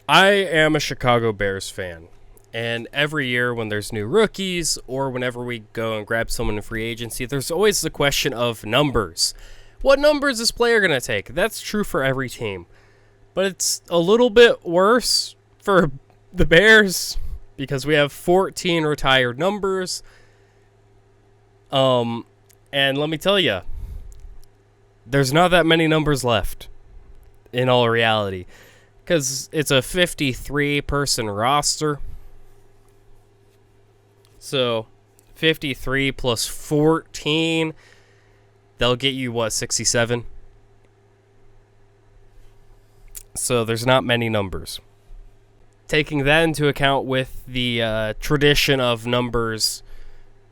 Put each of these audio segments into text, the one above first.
I am a Chicago Bears fan. And every year when there's new rookies or whenever we go and grab someone in free agency, there's always the question of numbers. What number is this player going to take? That's true for every team. But it's a little bit worse for the Bears because we have 14 retired numbers. And let me tell you, there's not that many numbers left in all reality because it's a 53-person roster. So 53 plus 14, they'll get you, 67? So there's not many numbers. Taking that into account with the tradition of numbers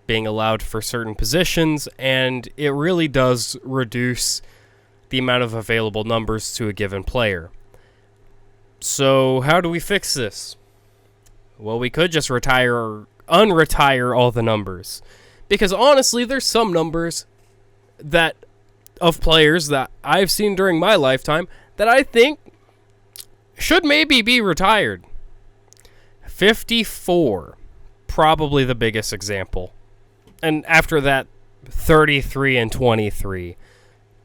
being allowed for certain positions, and it really does reduce the amount of available numbers to a given player. So how do we fix this? Well, we could just unretire all the numbers. Because honestly, there's some numbers that of players that I've seen during my lifetime that I think should maybe be retired. 54, probably the biggest example. And after that, 33 and 23.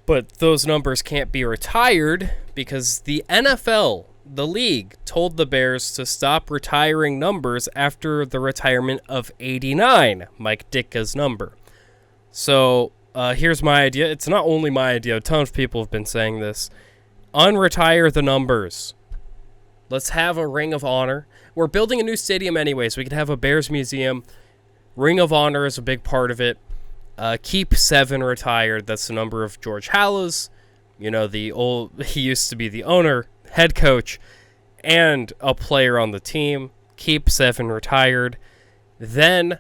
But those numbers can't be retired because the NFL, the league, told the Bears to stop retiring numbers after the retirement of 89, Mike Ditka's number. So here's my idea. It's not only my idea. A ton of people have been saying this. Unretire the numbers. Let's have a Ring of Honor. We're building a new stadium anyway, so we can have a Bears museum. Ring of Honor is a big part of it. Keep 7 retired. That's the number of George Halas. He used to be the owner, head coach, and a player on the team. Keep 7 retired. Then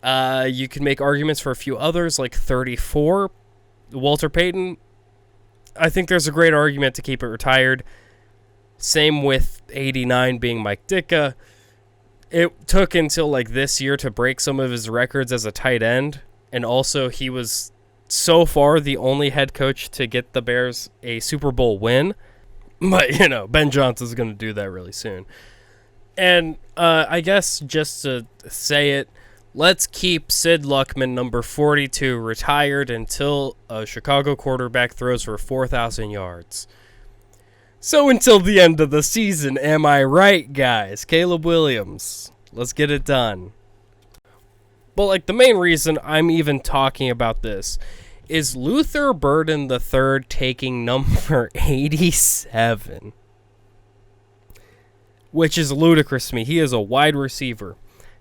you can make arguments for a few others, like 34, Walter Payton. I think there's a great argument to keep it retired. Same with 89 being Mike Ditka. It took until this year to break some of his records as a tight end. And also he was so far the only head coach to get the Bears a Super Bowl win. But, Ben Johnson's going to do that really soon. And I guess just to say it, let's keep Sid Luckman, number 42, retired until a Chicago quarterback throws for 4,000 yards. So until the end of the season, am I right, guys? Caleb Williams. Let's get it done. But the main reason I'm even talking about this is Luther Burden III taking number 87. Which is ludicrous to me. He is a wide receiver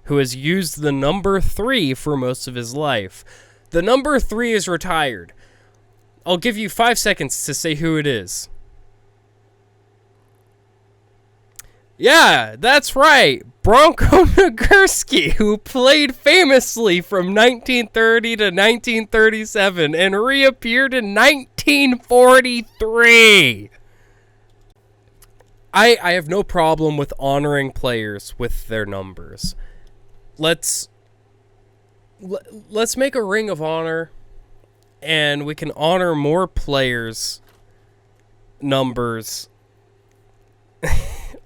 who has used the number 3 for most of his life. The number 3 is retired. I'll give you 5 seconds to say who it is. Yeah, that's right. Bronco Nagurski, who played famously from 1930 to 1937 and reappeared in 1943. I have no problem with honoring players with their numbers. Let's make a Ring of Honor, and we can honor more players' numbers.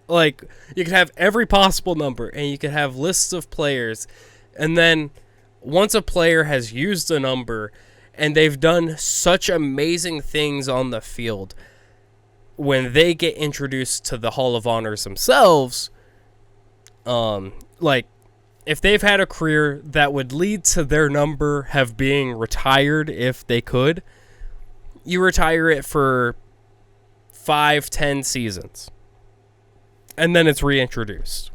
You could have every possible number, and you could have lists of players, and then once a player has used a number, and they've done such amazing things on the field, when they get introduced to the Hall of Honors themselves, if they've had a career that would lead to their number have being retired if they could, you retire it for 5-10 seasons. And then it's reintroduced.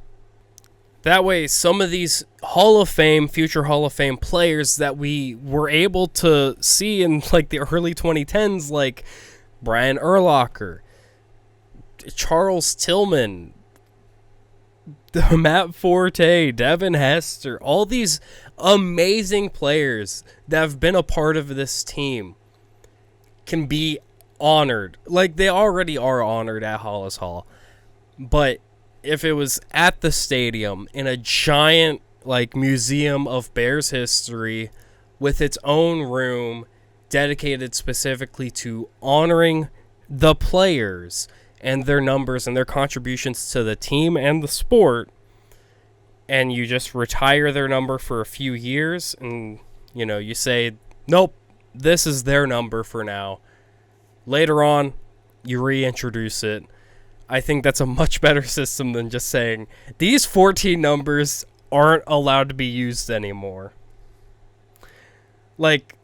That way, some of these future Hall of Fame players that we were able to see in the early 2010s, like Brian Urlacher, Charles Tillman, Matt Forte, Devin Hester, all these amazing players that have been a part of this team can be honored. They already are honored at Hollis Hall. But if it was at the stadium in a giant museum of Bears history with its own room dedicated specifically to honoring the players and their numbers and their contributions to the team and the sport, and you just retire their number for a few years, and you say, nope, this is their number for now. Later on, you reintroduce it. I think that's a much better system than just saying these 14 numbers aren't allowed to be used anymore. Like,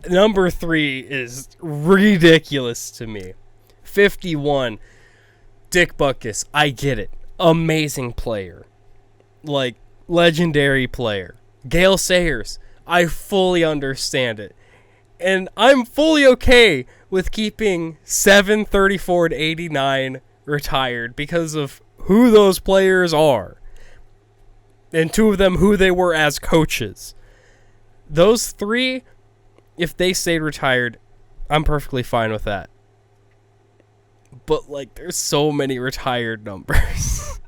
number 3 is ridiculous to me. 51, Dick Butkus. I get it. Amazing player. Like, legendary player. Gale Sayers. I fully understand it. And I'm fully okay with keeping 734-89 retired because of who those players are. And 2 of them who they were as coaches. Those 3, if they stayed retired, I'm perfectly fine with that. But, like, there's so many retired numbers.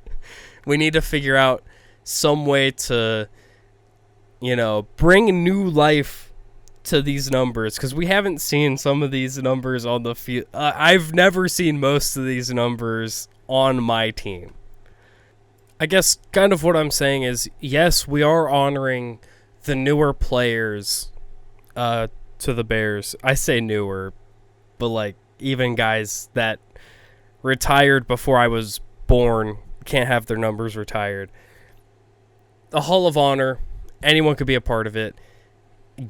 We need to figure out some way to, bring new life to these numbers, because we haven't seen some of these numbers on the field. I've never seen most of these numbers on my team. I guess kind of what I'm saying is, yes, we are honoring the newer players to the Bears. I say newer, but like even guys that retired before I was born can't have their numbers retired. The Hall of Honor, anyone could be a part of it.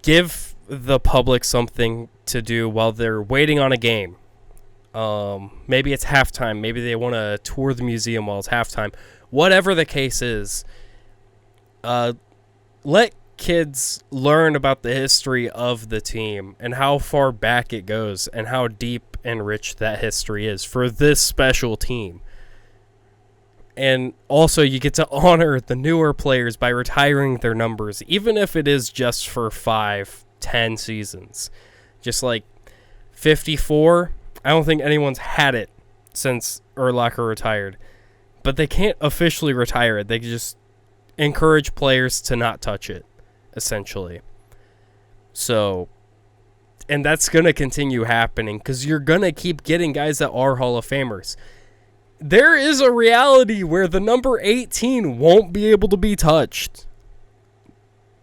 Give the public something to do while they're waiting on a game. Maybe it's halftime. Maybe they want to tour the museum while it's halftime. Whatever the case is, let kids learn about the history of the team and how far back it goes and how deep and rich that history is for this special team. And also, you get to honor the newer players by retiring their numbers, even if it is just for 5-10 seasons. Just like 54, I don't think anyone's had it since Urlacher retired. But they can't officially retire it. They just encourage players to not touch it, essentially. So, and that's going to continue happening because you're going to keep getting guys that are Hall of Famers. There is a reality where the number 18 won't be able to be touched,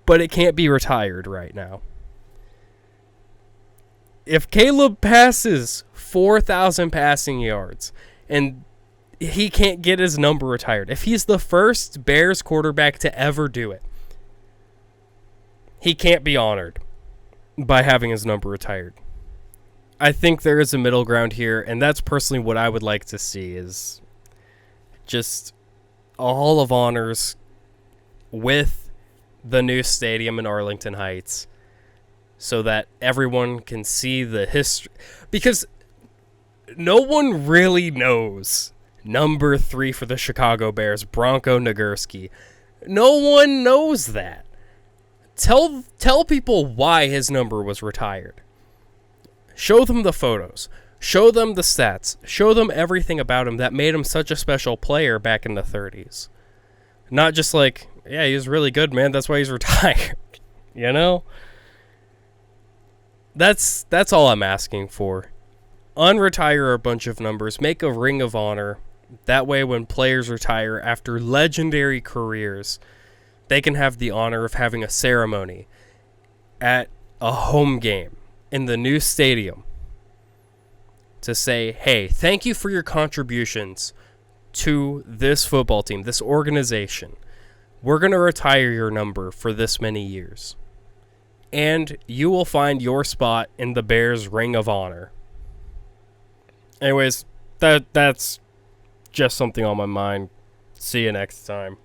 but it can't be retired right now. If Caleb passes 4,000 passing yards and he can't get his number retired, if he's the first Bears quarterback to ever do it, he can't be honored by having his number retired. I think there is a middle ground here, and that's personally what I would like to see, is just a Hall of Honors with the new stadium in Arlington Heights so that everyone can see the history. Because no one really knows number 3 for the Chicago Bears, Bronco Nagurski. No one knows that. Tell people why his number was retired. Show them the photos. Show them the stats. Show them everything about him that made him such a special player back in the 30s. Not just like, yeah, he was really good, man. That's why he's retired. You know? That's all I'm asking for. Unretire a bunch of numbers. Make a ring of honor. That way when players retire after legendary careers, they can have the honor of having a ceremony at a home game in the new stadium to say, hey, thank you for your contributions to this football team, this organization. We're going to retire your number for this many years. And you will find your spot in the Bears Ring of Honor. Anyways, that's just something on my mind. See you next time.